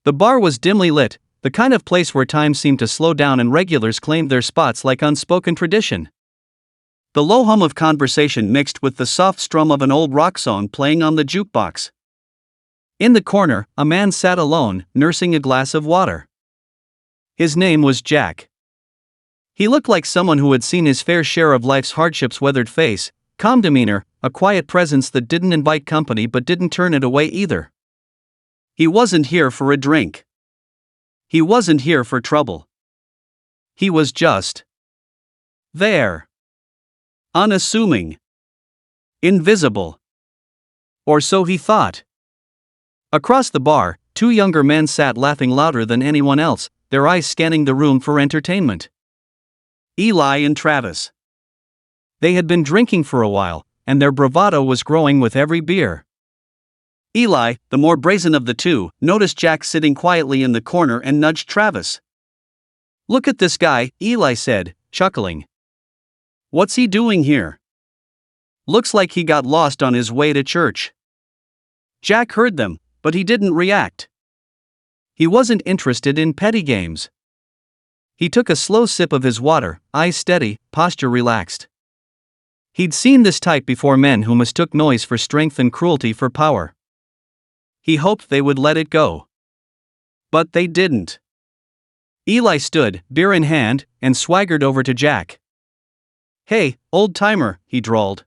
The bar was dimly lit, the kind of place where time seemed to slow down and regulars claimed their spots like unspoken tradition. The low hum of conversation mixed with the soft strum of an old rock song playing on the jukebox. In the corner, a man sat alone, nursing a glass of water. His name was Jack. He looked like someone who had seen his fair share of life's hardships. Weathered face, calm demeanor, a quiet presence that didn't invite company but didn't turn it away either. He wasn't here for a drink. He wasn't here for trouble. He was just there. Unassuming. Invisible. Or so he thought. Across the bar, two younger men sat laughing louder than anyone else, their eyes scanning the room for entertainment. Eli and Travis. They had been drinking for a while, and their bravado was growing with every beer. Eli, the more brazen of the two, noticed Jack sitting quietly in the corner and nudged Travis. "Look at this guy," Eli said, chuckling. "What's he doing here? Looks like he got lost on his way to church." Jack heard them, but he didn't react. He wasn't interested in petty games. He took a slow sip of his water, eyes steady, posture relaxed. He'd seen this type before, men who mistook noise for strength and cruelty for power. He hoped they would let it go. But they didn't. Eli stood, beer in hand, and swaggered over to Jack. "Hey, old-timer," he drawled.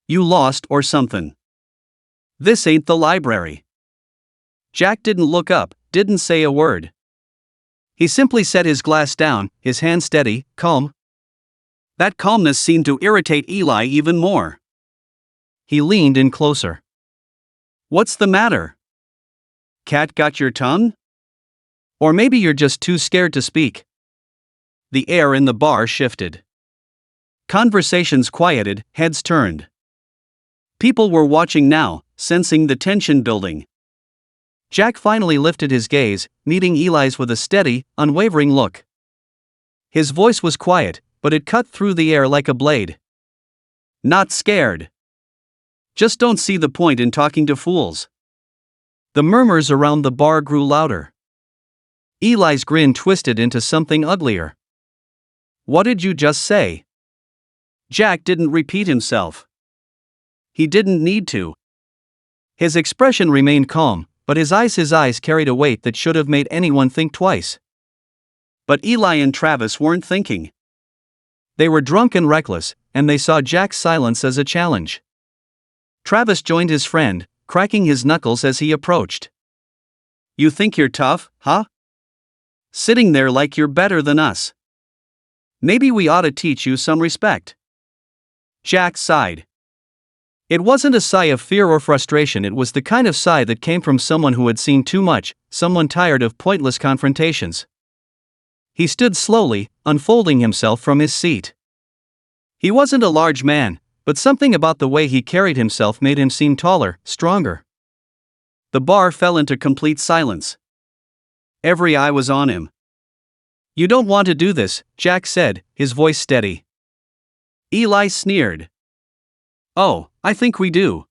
"You lost or something? This ain't the library." Jack didn't look up, didn't say a word. He simply set his glass down, his hand steady, calm. That calmness seemed to irritate Eli even more. He leaned in closer. "What's the matter? Cat got your tongue? Or maybe you're just too scared to speak." The air in the bar shifted. Conversations quieted, heads turned. People were watching now, sensing the tension building. Jack finally lifted his gaze, meeting Eli's with a steady, unwavering look. His voice was quiet, but it cut through the air like a blade. "Not scared. Just don't see the point in talking to fools." The murmurs around the bar grew louder. Eli's grin twisted into something uglier. "What did you just say?" Jack didn't repeat himself. He didn't need to. His expression remained calm, but his eyes carried a weight that should have made anyone think twice. But Eli and Travis weren't thinking. They were drunk and reckless, and they saw Jack's silence as a challenge. Travis joined his friend, cracking his knuckles as he approached. "You think you're tough, huh? Sitting there like you're better than us. Maybe we ought to teach you some respect." Jack sighed. It wasn't a sigh of fear or frustration, it was the kind of sigh that came from someone who had seen too much, someone tired of pointless confrontations. He stood slowly, unfolding himself from his seat. He wasn't a large man, but something about the way he carried himself made him seem taller, stronger. The bar fell into complete silence. Every eye was on him. "You don't want to do this," Jack said, his voice steady. Eli sneered. "Oh, I think we do."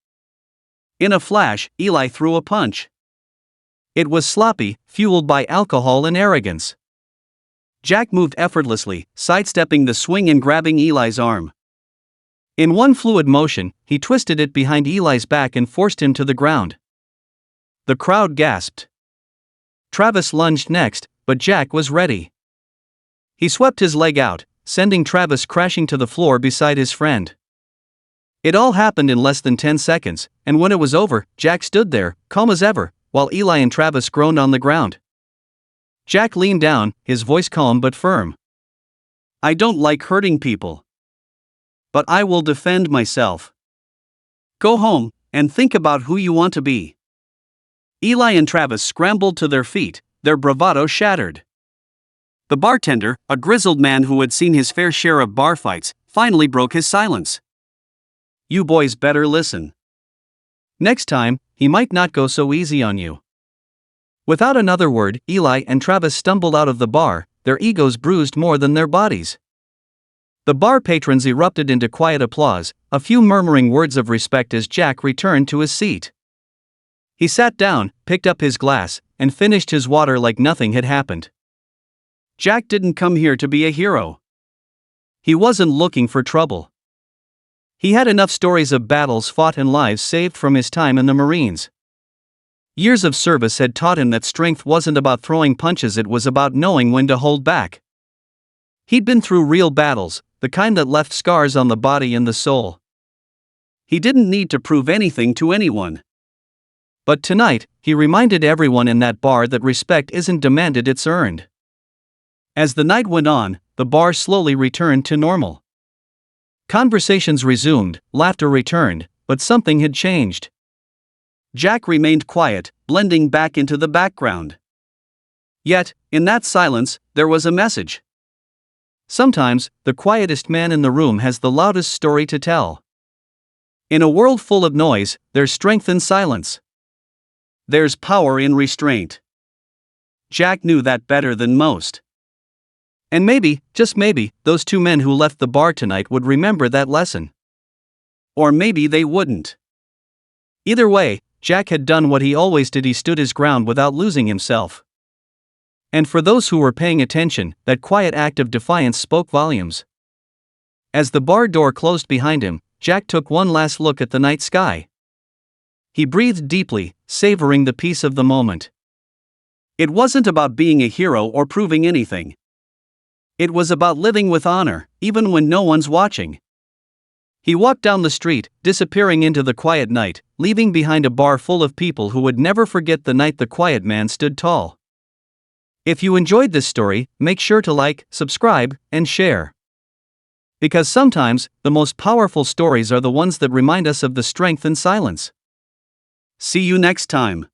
In a flash, Eli threw a punch. It was sloppy, fueled by alcohol and arrogance. Jack moved effortlessly, sidestepping the swing and grabbing Eli's arm. In one fluid motion, he twisted it behind Eli's back and forced him to the ground. The crowd gasped. Travis lunged next, but Jack was ready. He swept his leg out, sending Travis crashing to the floor beside his friend. It all happened in less than 10 seconds, and when it was over, Jack stood there, calm as ever, while Eli and Travis groaned on the ground. Jack leaned down, his voice calm but firm. "I don't like hurting people. But I will defend myself. Go home, and think about who you want to be." Eli and Travis scrambled to their feet, their bravado shattered. The bartender, a grizzled man who had seen his fair share of bar fights, finally broke his silence. "You boys better listen. Next time, he might not go so easy on you." Without another word, Eli and Travis stumbled out of the bar, their egos bruised more than their bodies. The bar patrons erupted into quiet applause, a few murmuring words of respect as Jack returned to his seat. He sat down, picked up his glass, and finished his water like nothing had happened. Jack didn't come here to be a hero. He wasn't looking for trouble. He had enough stories of battles fought and lives saved from his time in the Marines. Years of service had taught him that strength wasn't about throwing punches, it was about knowing when to hold back. He'd been through real battles, the kind that left scars on the body and the soul. He didn't need to prove anything to anyone. But tonight, he reminded everyone in that bar that respect isn't demanded, it's earned. As the night went on, the bar slowly returned to normal. Conversations resumed, laughter returned, but something had changed. Jack remained quiet, blending back into the background. Yet, in that silence, there was a message. Sometimes, the quietest man in the room has the loudest story to tell. In a world full of noise, there's strength in silence. There's power in restraint. Jack knew that better than most. And maybe, just maybe, those two men who left the bar tonight would remember that lesson. Or maybe they wouldn't. Either way, Jack had done what he always did, he stood his ground without losing himself. And for those who were paying attention, that quiet act of defiance spoke volumes. As the bar door closed behind him, Jack took one last look at the night sky. He breathed deeply, savoring the peace of the moment. It wasn't about being a hero or proving anything. It was about living with honor, even when no one's watching. He walked down the street, disappearing into the quiet night, leaving behind a bar full of people who would never forget the night the quiet man stood tall. If you enjoyed this story, make sure to like, subscribe, and share. Because sometimes, the most powerful stories are the ones that remind us of the strength in silence. See you next time.